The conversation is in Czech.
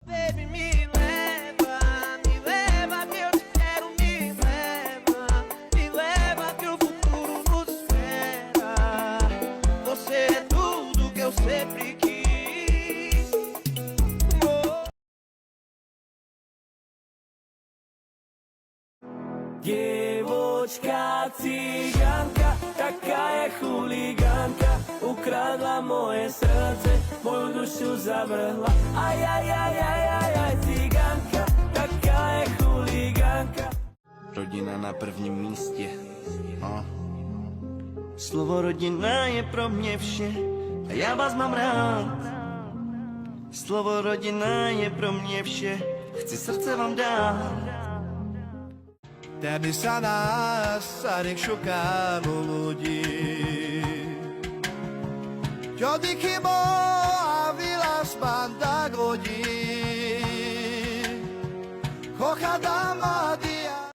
Baby, me leva que eu te quero, me leva que o futuro nos espera. Você é tudo que eu sempre quis. Dievočka cigánka, taká je chuligánka, ukradla moje srdce, moju dušu zavrhla. Aj, cigánka, taká je chuligánka. Rodina na prvním místě. Slovo rodina je pro mě vše a já vás mám rád. Slovo rodina je pro mě vše, chci srdce vám dát. Természetesen sokába ľudí. Kiedy chyba a világban dagodí, kochadám a